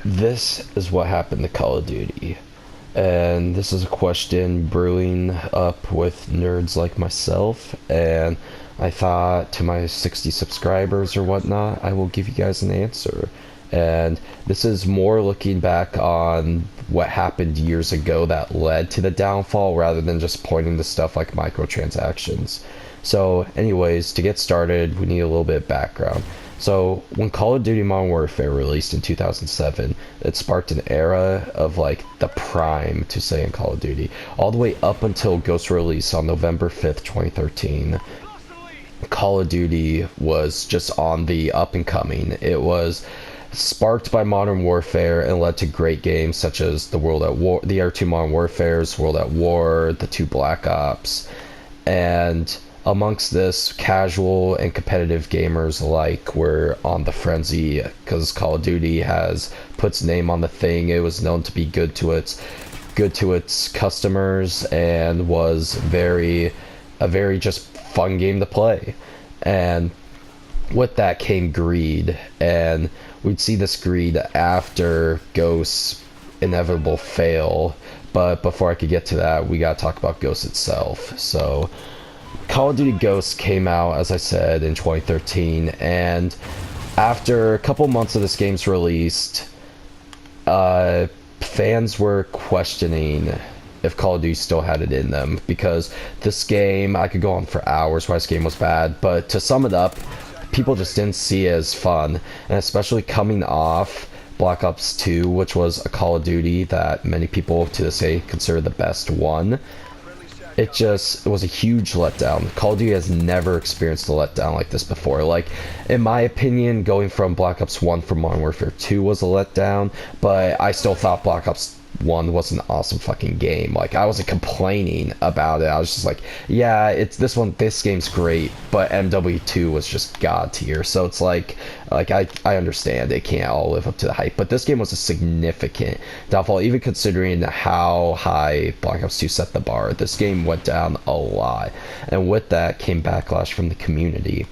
This is what happened to Call of Duty. And this is a question brewing up with nerds like myself. And I thought to my 60 subscribers or whatnot, I will give you guys an answer. And this is more looking back on what happened years ago that led to the downfall rather than just pointing to stuff like microtransactions. So, anyways, to get started, we need a little bit of background. So, when Call of Duty Modern Warfare released in 2007, it sparked an era of like the prime to say in Call of Duty, all the way up until Ghost release on November 5th, 2013. Call of Duty was just on the up and coming. It was sparked by Modern Warfare and led to great games such as the World at War, the R2 Modern Warfare's World at War, the two Black Ops, and amongst this, casual and competitive gamers alike were on the frenzy because Call of Duty has puts name on the thing. It was known to be good to its customers and was a very just fun game to play. And with that came greed, and we'd see this greed after Ghost's inevitable fail. But before I could get to that, we gotta talk about Ghost itself. So Call of Duty Ghosts came out, as I said, in 2013, and after a couple months of this game's released, fans were questioning if Call of Duty still had it in them, because this game, I could go on for hours why this game was bad, but to sum it up, people just didn't see it as fun, and especially coming off Black Ops 2, which was a Call of Duty that many people to this day consider the best one. It was a huge letdown. Call of Duty has never experienced a letdown like this before. Like, in my opinion, going from Black Ops 1 from Modern Warfare 2 was a letdown, but I still thought Black Ops 1 was an awesome fucking game. Like, I wasn't complaining about it. I was just like, yeah, this game's great, but MW2 was just god tier. So it's I understand it can't all live up to the hype, but this game was a significant downfall, even considering how high Black Ops 2 set the bar. This game went down a lot, and with that came backlash from the community.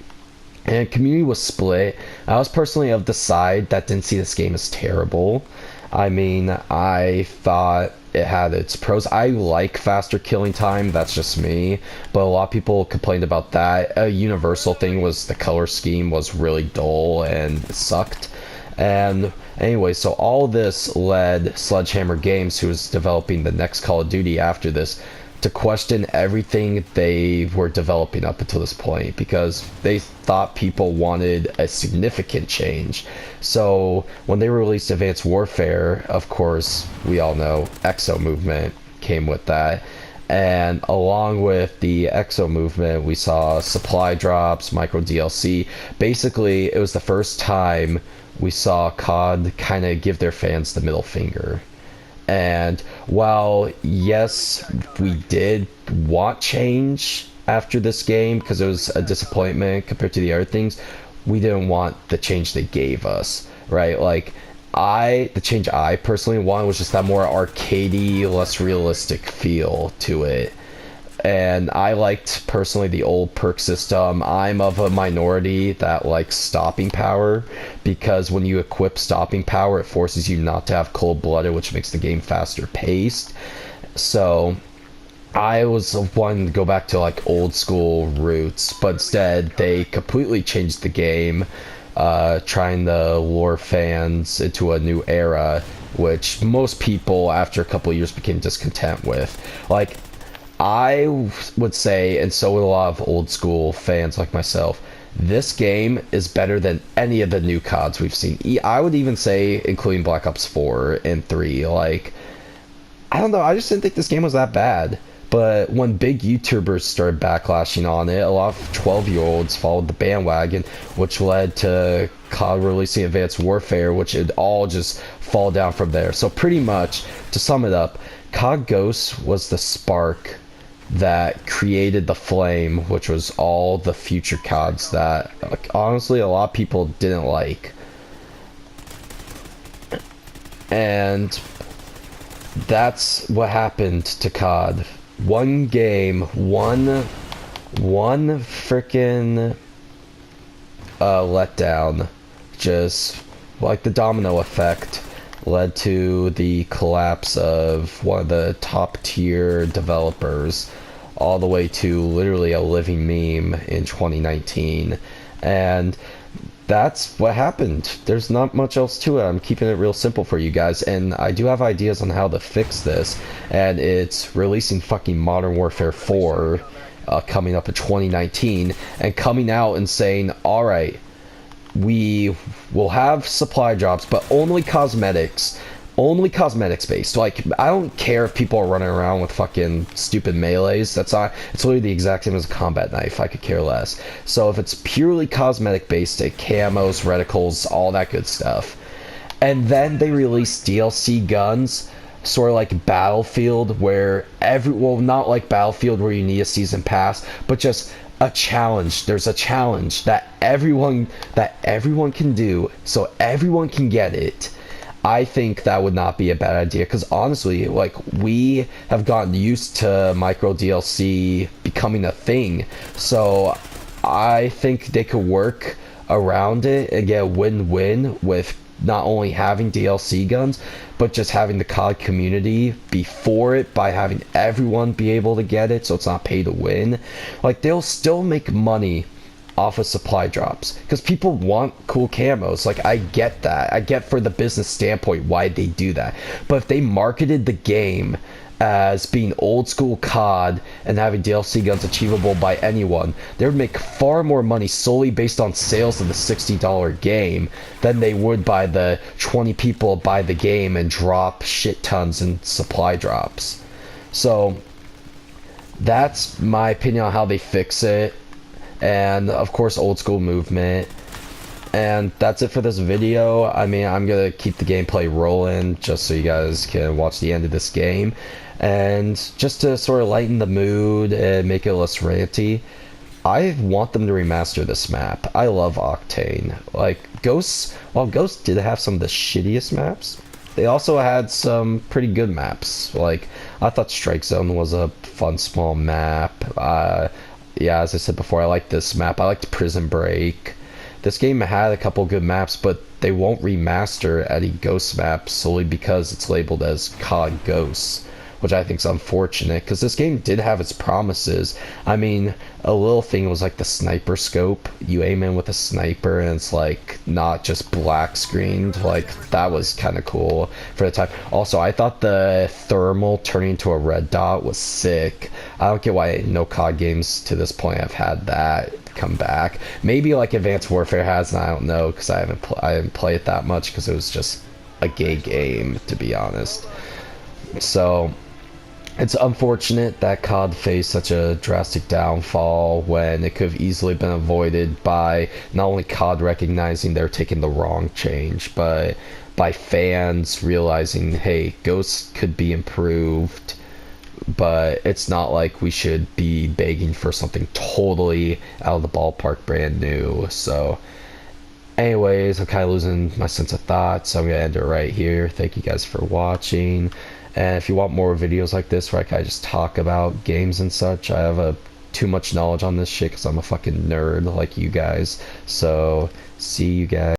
And community was split. I was personally of the side that didn't see this game as terrible. I mean, I thought it had its pros. I like faster killing time, that's just me. But a lot of people complained about that. A universal thing was the color scheme was really dull and sucked. And anyway, so all this led Sledgehammer Games, who was developing the next Call of Duty after this, to question everything they were developing up until this point, because they thought people wanted a significant change. So when they released Advanced Warfare, of course, we all know Exo Movement came with that. And along with the Exo Movement, we saw supply drops, micro DLC. Basically, it was the first time we saw COD kind of give their fans the middle finger. And while, yes, we did want change after this game because it was a disappointment compared to the other things, we didn't want the change they gave us, right? Like, the change I personally wanted was just that more arcadey, less realistic feel to it. And I liked personally the old perk system. I'm of a minority that likes stopping power, because when you equip stopping power, it forces you not to have cold-blooded, which makes the game faster paced. So I was wanting to go back to like old school roots, but instead they completely changed the game, trying to lure fans into a new era, which most people after a couple of years became discontent with. Like, I would say, and so would a lot of old school fans like myself, this game is better than any of the new CODs we've seen. I would even say, including Black Ops 4 and 3. Like, I don't know, I just didn't think this game was that bad. But when big YouTubers started backlashing on it, a lot of 12-year-olds followed the bandwagon, which led to COD releasing Advanced Warfare, which it all just fall down from there. So pretty much, to sum it up, COD Ghosts was the spark that created the flame, which was all the future CODs that, like, honestly, a lot of people didn't like. And that's what happened to COD. One game, one freaking letdown, just like the domino effect, led to the collapse of one of the top tier developers, all the way to literally a living meme in 2019. And that's what happened. There's not much else to it. I'm keeping it real simple for you guys, and I do have ideas on how to fix this, and it's releasing fucking Modern Warfare 4 coming up in 2019, and coming out and saying, alright, we will have supply drops, but only cosmetics. Only cosmetics based. Like, I don't care if people are running around with fucking stupid melees. That's not. It's literally the exact same as a combat knife. I could care less. So if it's purely cosmetic based, camos, reticles, all that good stuff, and then they release DLC guns, sort of like Battlefield, where not like Battlefield where you need a season pass, but just a challenge. There's a challenge that everyone can do, so everyone can get it. I think that would not be a bad idea, because honestly, like, we have gotten used to micro DLC becoming a thing, so I think they could work around it and get a win-win with not only having DLC guns, but just having the COD community be for it by having everyone be able to get it, so it's not pay to win. Like, they'll still make money off of supply drops because people want cool camos. Like, I get that. I get for the business standpoint why they do that. But if they marketed the game as being old school COD and having DLC guns achievable by anyone, they would make far more money solely based on sales of the $60 game than they would by the 20 people buy the game and drop shit tons in supply drops. So that's my opinion on how they fix it. And of course, old school movement. And that's it for this video. I mean, I'm gonna keep the gameplay rolling just so you guys can watch the end of this game, and just to sort of lighten the mood and make it less ranty, I want them to remaster this map. I love Octane. Like, while Ghosts did have some of the shittiest maps, they also had some pretty good maps. Like, I thought Strike Zone was a fun small map. Yeah, as I said before, I like this map. I liked Prison Break. This game had a couple good maps, but they won't remaster any Ghost maps solely because it's labeled as COD Ghosts, which I think is unfortunate, because this game did have its promises. I mean, a little thing was like the sniper scope. You aim in with a sniper and it's like not just black screened. Like, that was kind of cool for the time. Also, I thought the thermal turning into a red dot was sick. I don't get why no COD games to this point have had that come back. Maybe like Advanced Warfare has, and I don't know, because I didn't play it that much because it was just a gay game, to be honest. So it's unfortunate that COD faced such a drastic downfall when it could have easily been avoided by not only COD recognizing they're taking the wrong change, but by fans realizing, hey, Ghosts could be improved, but it's not like we should be begging for something totally out of the ballpark brand new. So anyways, I'm kind of losing my sense of thought, so I'm going to end it right here. Thank you guys for watching. And if you want more videos like this where I kind of just talk about games and such, I have too much knowledge on this shit because I'm a fucking nerd like you guys. So, see you guys.